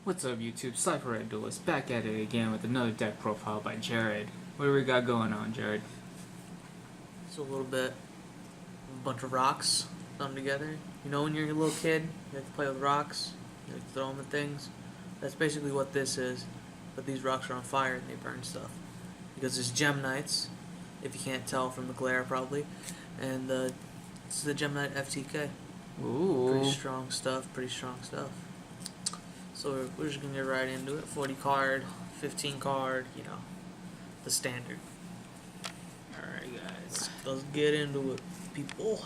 What's up YouTube, Cypher Red Duelist back at it again with another deck profile by Jarrod. What do we got going on, Jarrod? So a little bit, a bunch of rocks thrown together. You know when you're a little kid, you like to play with rocks, you like to throw them at things? That's basically what this is, but these rocks are on fire and they burn stuff. Because it's Gem Knights, if you can't tell from the glare probably, and it's the Gem Knight FTK. Ooh. Pretty strong stuff, So we're just going to get right into it. 40 card, 15 card, you know, the standard. Alright guys, let's get into it, people.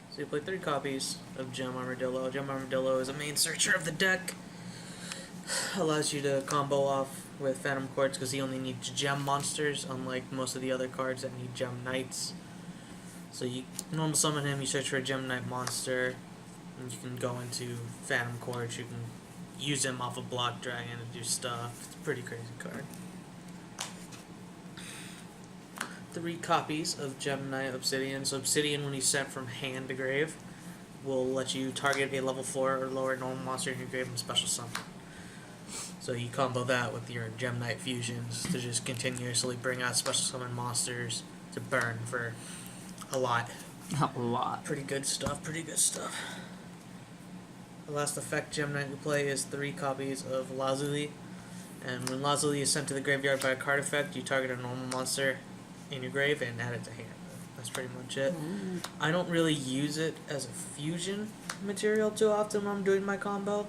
So you play 3 copies of Gem Armadillo. Gem Armadillo is a main searcher of the deck. Allows you to combo off with Phantom Quartz because he only needs gem monsters, unlike most of the other cards that need Gem Knights. So you normal summon him, you search for a Gem Knight monster, and you can go into Phantom Quartz. You can use him off of Block Dragon to do stuff. It's a pretty crazy card. 3 copies of Gem Knight Obsidian. So Obsidian, when you set from hand to grave, will let you target a level 4 or lower normal monster in your grave and special summon. So you combo that with your Gem Knight fusions to just continuously bring out special summon monsters to burn for a lot. A lot. Pretty good stuff, The last effect Gem Knight we play is 3 copies of Lazuli. And when Lazuli is sent to the graveyard by a card effect, you target a normal monster in your grave and add it to hand. That's pretty much it. I don't really use it as a fusion material too often when I'm doing my combo.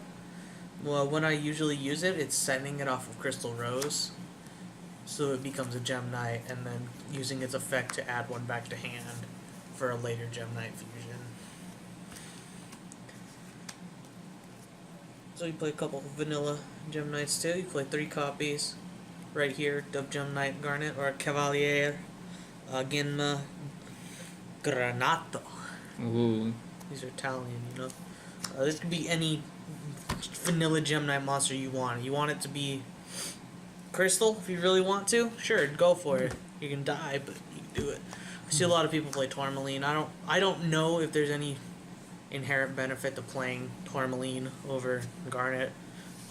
Well, when I usually use it, it's sending it off of Crystal Rose, so it becomes a Gem Knight, and then using its effect to add one back to hand for a later Gem Knight fusion. So you play a couple of vanilla Gem Knights too. You play 3 copies right here of Gem Knight Garnet or Cavalier Genma Granato. Ooh. These are Italian, you know. This could be any vanilla Gem Knight monster you want. You want it to be Crystal if you really want to? Sure, go for it. You can die, but you can do it. I see a lot of people play Tourmaline. I don't know if there's any inherent benefit to playing Tourmaline over Garnet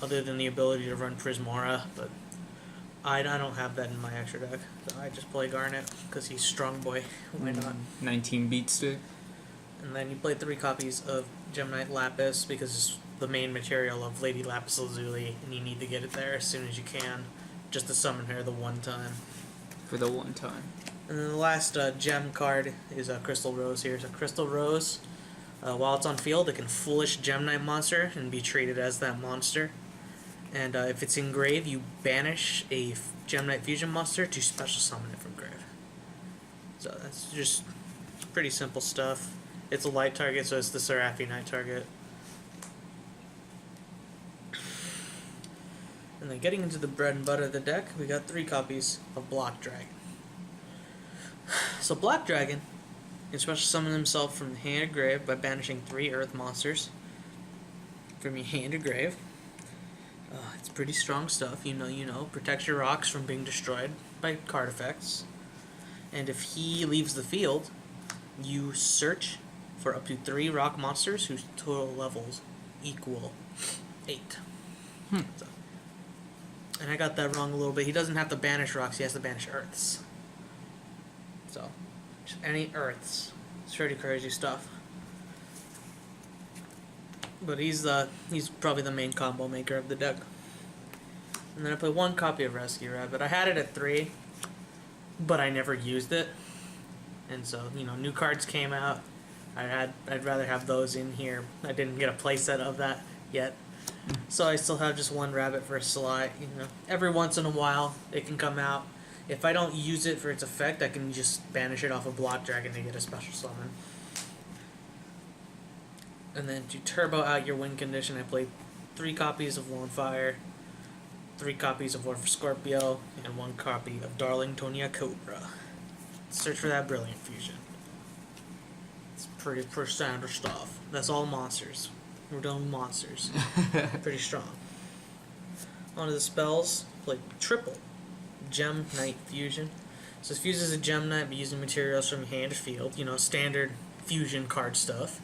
other than the ability to run Prismora, but I don't have that in my extra deck. So I just play Garnet because he's strong boy. Why not? 19 beat stick. And then you play 3 copies of Gem Knight Lapis because it's the main material of Lady Lapis Lazuli, and you need to get it there as soon as you can, just to summon her the one time. For the one time. And then the last gem card is a Crystal Rose here. So Crystal Rose, while it's on field, it can Foolish Gem Knight monster and be treated as that monster. And if it's in grave, you banish a Gem Knight fusion monster to special summon it from grave. So that's just pretty simple stuff. It's a light target, so it's the Seraphi Knight target. And then getting into the bread and butter of the deck, we got 3 copies of Block Dragon. So Block Dragon can special summon himself from the hand to grave by banishing 3 earth monsters from your hand to grave. It's pretty strong stuff, you know. Protects your rocks from being destroyed by card effects. And if he leaves the field, you search for up to 3 rock monsters whose total levels equal 8. So, and I got that wrong a little bit. He doesn't have to banish rocks, he has to banish earths. So, just any earths. It's pretty crazy stuff. But he's probably the main combo maker of the deck. And then I play 1 copy of Rescue Rabbit. I had it at 3, but I never used it. And so, you know, new cards came out. I'd rather have those in here. I didn't get a playset of that yet. So I still have just 1 rabbit for a slot. You know, every once in a while it can come out. If I don't use it for its effect, I can just banish it off of Block Dragon to get a special summon. And then to turbo out your win condition, I play 3 copies of Lone Fire, 3 copies of War for Scorpio, and 1 copy of Darling Tonia Cobra. Search for that Brilliant Fusion. It's pretty standard stuff. That's all monsters. We're done with monsters. Pretty strong. Onto the spells. Play triple Gem Knight Fusion. So this fuses a Gem Knight by using materials from hand to field. You know, standard fusion card stuff.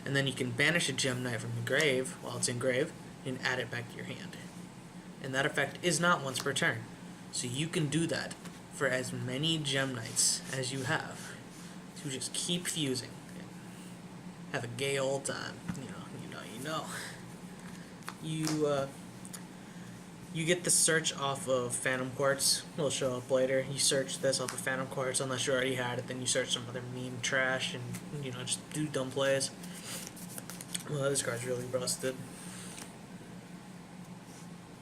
and then you can banish a Gem Knight from the grave while it's in grave and add it back to your hand. And that effect is not once per turn. So you can do that for as many Gem Knights as you have. To just keep fusing. Have a gay old time. You get the search off of Phantom Quartz. It'll show up later. You search this off of Phantom Quartz unless you already had it. Then you search some other meme trash and just do dumb plays. Well, this card's really busted.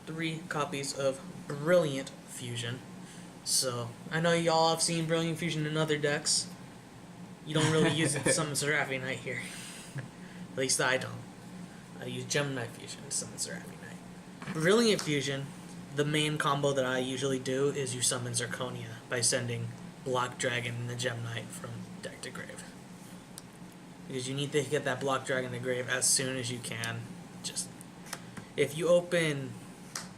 3 copies of Brilliant Fusion. So I know y'all have seen Brilliant Fusion in other decks. You don't really use it to summon Seraphi Knight here. At least I don't. I use Gem Knight Fusion to summon Seraphi Knight. Brilliant Fusion, the main combo that I usually do is you summon Zirconia by sending Block Dragon and the Gem Knight from deck to grave. Because you need to get that Block Dragon to grave as soon as you can. Just if you open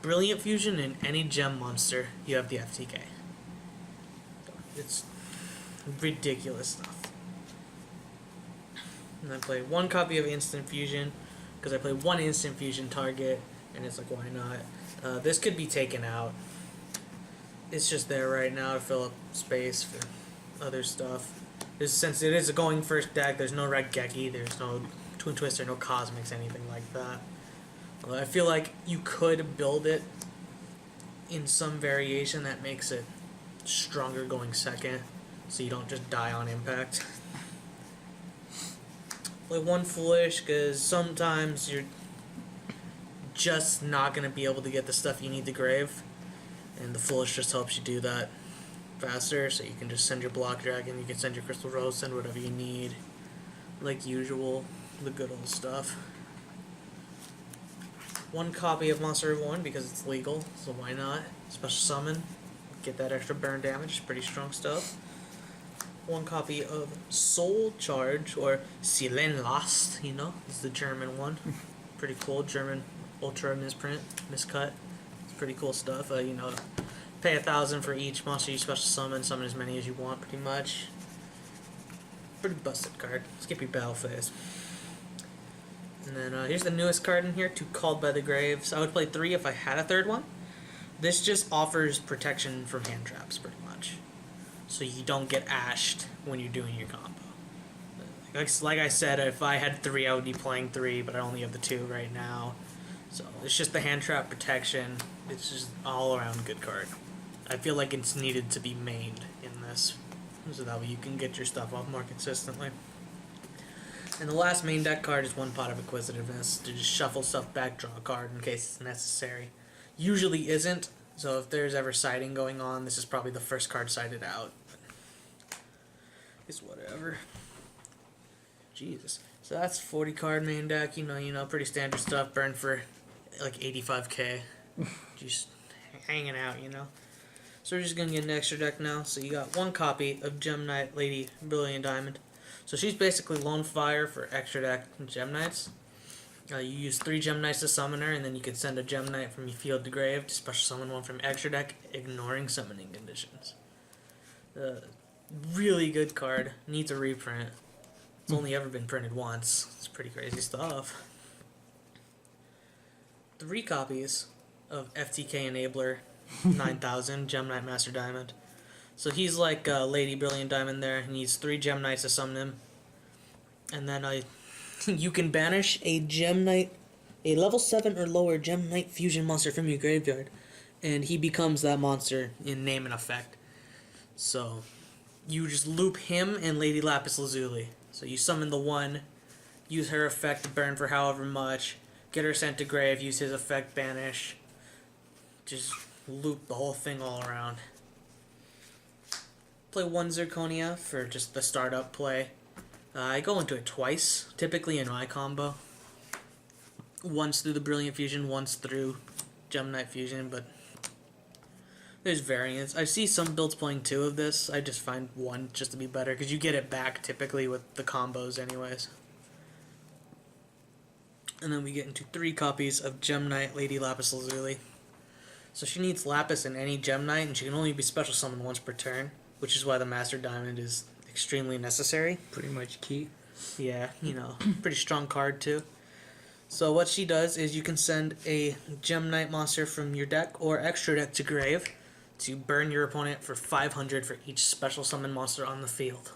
Brilliant Fusion in any gem monster, you have the FTK. It's ridiculous stuff. And I play 1 copy of Instant Fusion because I play 1 Instant Fusion target, and it's like, why not? This could be taken out. It's just there right now to fill up space for other stuff. Since it is a going first deck, there's no Red Geki, there's no Twin Twister, no Cosmics, anything like that. I feel like you could build it in some variation that makes it stronger going second, so you don't just die on impact. Play 1 Foolish, because sometimes you're just not going to be able to get the stuff you need to grave, and the Foolish just helps you do that faster, so you can just send your Block Dragon, you can send your Crystal Rose, send whatever you need, like usual, the good old stuff. 1 copy of Monster Reborn because it's legal, so why not? Special summon, get that extra burn damage, pretty strong stuff. 1 copy of Soul Charge, or Seelenlast, it's the German one. Pretty cool, German ultra misprint, miscut. It's pretty cool stuff. Pay 1,000 for each monster you special summon as many as you want, pretty much. Pretty busted card. Skip your battle phase. And then here's the newest card in here, 2 Called by the Graves. I would play 3 if I had a 3rd one. This just offers protection from hand traps, pretty much. So you don't get ashed when you're doing your combo. Like I said, if I had 3, I would be playing 3, but I only have the 2 right now. So it's just the hand trap protection. It's just all around good card. I feel like it's needed to be mained in this, so that way you can get your stuff off more consistently. And the last main deck card is 1 Pot of Acquisitiveness, to just shuffle stuff back, draw a card in case it's necessary. Usually isn't, so if there's ever siding going on, this is probably the first card sided out. It's whatever. Jesus. So that's 40 card main deck, pretty standard stuff, burn for like 85k. Just hanging out, So we're just gonna get an extra deck now. So you got 1 copy of Gem Knight Lady Brilliant Diamond. So she's basically Lone Fire for extra deck Gem Knights. You use 3 Gem Knights to summon her, and then you can send a Gem Knight from your field to grave to special summon 1 from extra deck, ignoring summoning conditions. Really good card. Needs a reprint. It's only ever been printed once. It's pretty crazy stuff. 3 copies of FTK Enabler 9000 Gem Knight Master Diamond. So he's like Lady Brilliant Diamond there. He needs 3 Gem Knights to summon him. And then you can banish a Gem Knight, a level 7 or lower Gem Knight Fusion monster from your graveyard. And he becomes that monster in name and effect. So you just loop him and Lady Lapis Lazuli. So you summon the 1, use her effect to burn for however much, get her sent to grave, use his effect, banish. Just loop the whole thing all around. Play 1 Zirconia for just the startup play. I go into it twice, typically in my combo. Once through the Brilliant Fusion, once through Gem Knight Fusion, but there's variants. I see some builds playing 2 of this. I just find 1 just to be better, because you get it back typically with the combos anyways. And then we get into 3 copies of Gem Knight Lady Lapis Lazuli. So she needs Lapis in any Gem Knight, and she can only be special summoned once per turn, which is why the Master Diamond is extremely necessary. Pretty much key. Yeah, pretty strong card too. So what she does is you can send a Gem Knight monster from your deck or extra deck to grave to burn your opponent for 500 for each special summon monster on the field.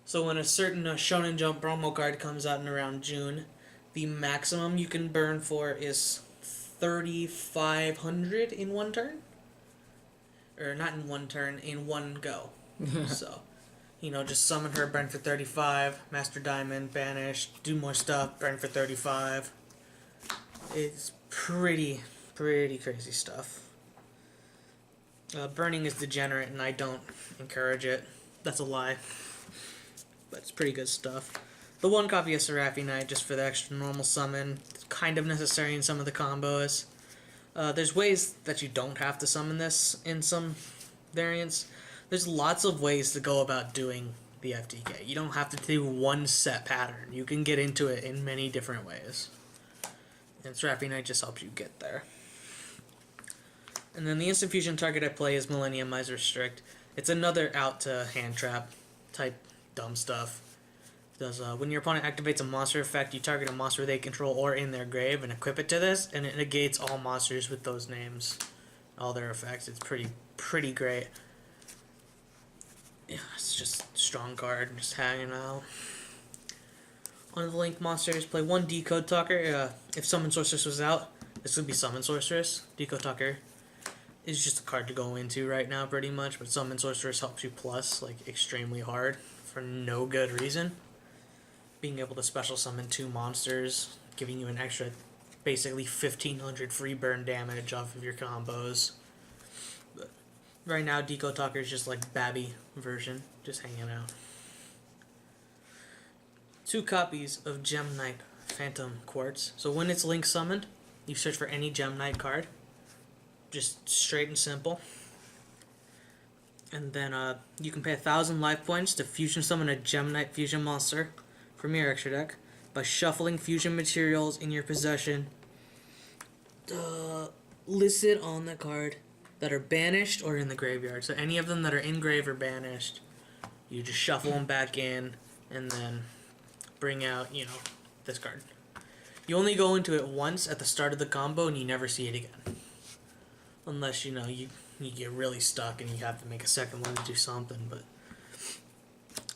So when a certain Shonen Jump promo card comes out in around June, the maximum you can burn for is 3,500 in one turn. Or not in one turn, in one go. So, just summon her, burn for 35, Master Diamond, banish, do more stuff, burn for 35. It's pretty crazy stuff. Burning is degenerate and I don't encourage it. That's a lie. But it's pretty good stuff. The one copy of Seraphi Knight just for the extra normal summon. It's kind of necessary in some of the combos. There's ways that you don't have to summon this in some variants. There's lots of ways to go about doing the FTK. You don't have to do one set pattern. You can get into it in many different ways. And Seraphi Knight just helps you get there. And then the instant fusion target I play is Millennium Miser Strict. It's another out to hand trap type dumb stuff. It does when your opponent activates a monster effect, you target a monster they control or in their grave and equip it to this, and it negates all monsters with those names, all their effects. It's pretty great. Yeah, it's just a strong card, just hanging out. On the Link monsters, play one Decode Talker. If Summon Sorceress was out, this would be Summon Sorceress. Decode Talker is just a card to go into right now, pretty much. But Summon Sorceress helps you plus, like, extremely hard for no good reason. Being able to special summon 2 monsters, giving you an extra, basically 1,500 free burn damage off of your combos. But right now, Decode Talker is just like Babby version, just hanging out. 2 copies of Gem Knight Phantom Quartz. So when it's Link summoned, you search for any Gem Knight card. Just straight and simple. And then you can pay 1,000 life points to fusion summon a Gem Knight fusion monster from your extra deck by shuffling fusion materials in your possession listed on the card that are banished or in the graveyard. So any of them that are in grave or banished, you just shuffle them back in and then bring out, this card. You only go into it once at the start of the combo and you never see it again. Unless, you get really stuck and you have to make a second one to do something, but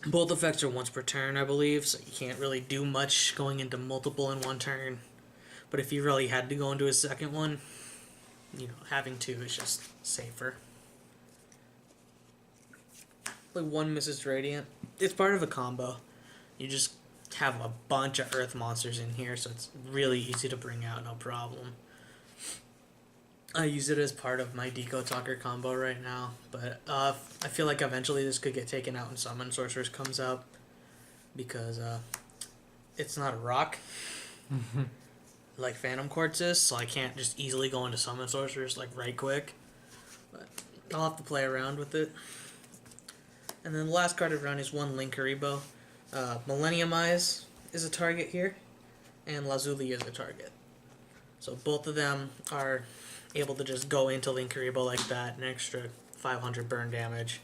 both effects are once per turn, I believe, so you can't really do much going into multiple in one turn. But if you really had to go into a second one, having 2 is just safer. Like 1 Mrs. Radiant. It's part of a combo. You just have a bunch of Earth monsters in here, so it's really easy to bring out, no problem. I use it as part of my Decode Talker combo right now, but I feel like eventually this could get taken out when Summon Sorceress comes out, because it's not a rock like Phantom Quartz is, so I can't just easily go into Summon Sorceress like right quick, but I'll have to play around with it. And then the last card I've run is 1 Link Haribo. Millennium Eyes is a target here, and Lazuli is a target. So both of them are able to just go into Link Haribo like that, an extra 500 burn damage,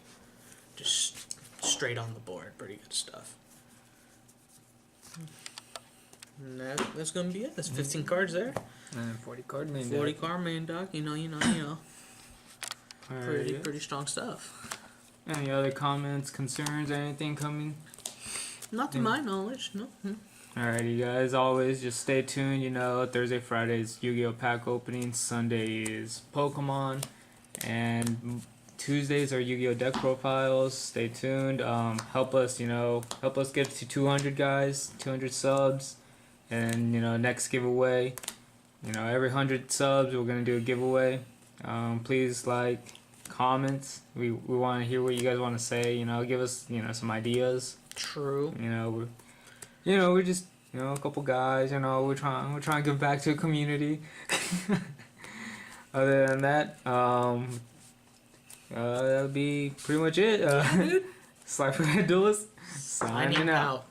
just straight on the board. Pretty good stuff. And that's gonna be it. That's 15 cards there. And 40 card main 40 deck. card main deck. You know. Pretty strong stuff. Any other comments, concerns, anything coming? Not to my knowledge, no. Alrighty, guys. Always just stay tuned. Thursday, Fridays, YuGiOh pack opening. Sunday is Pokemon, and Tuesdays are YuGiOh deck profiles. Stay tuned. Help us get to 200 guys, 200 subs, and next giveaway. Every 100 subs, we're gonna do a giveaway. Please comments. We want to hear what you guys want to say. Give us some ideas. True. We're just a couple guys. We're trying to give back to the community. Other than that, that'll be pretty much it. Slifer Duelist signing out.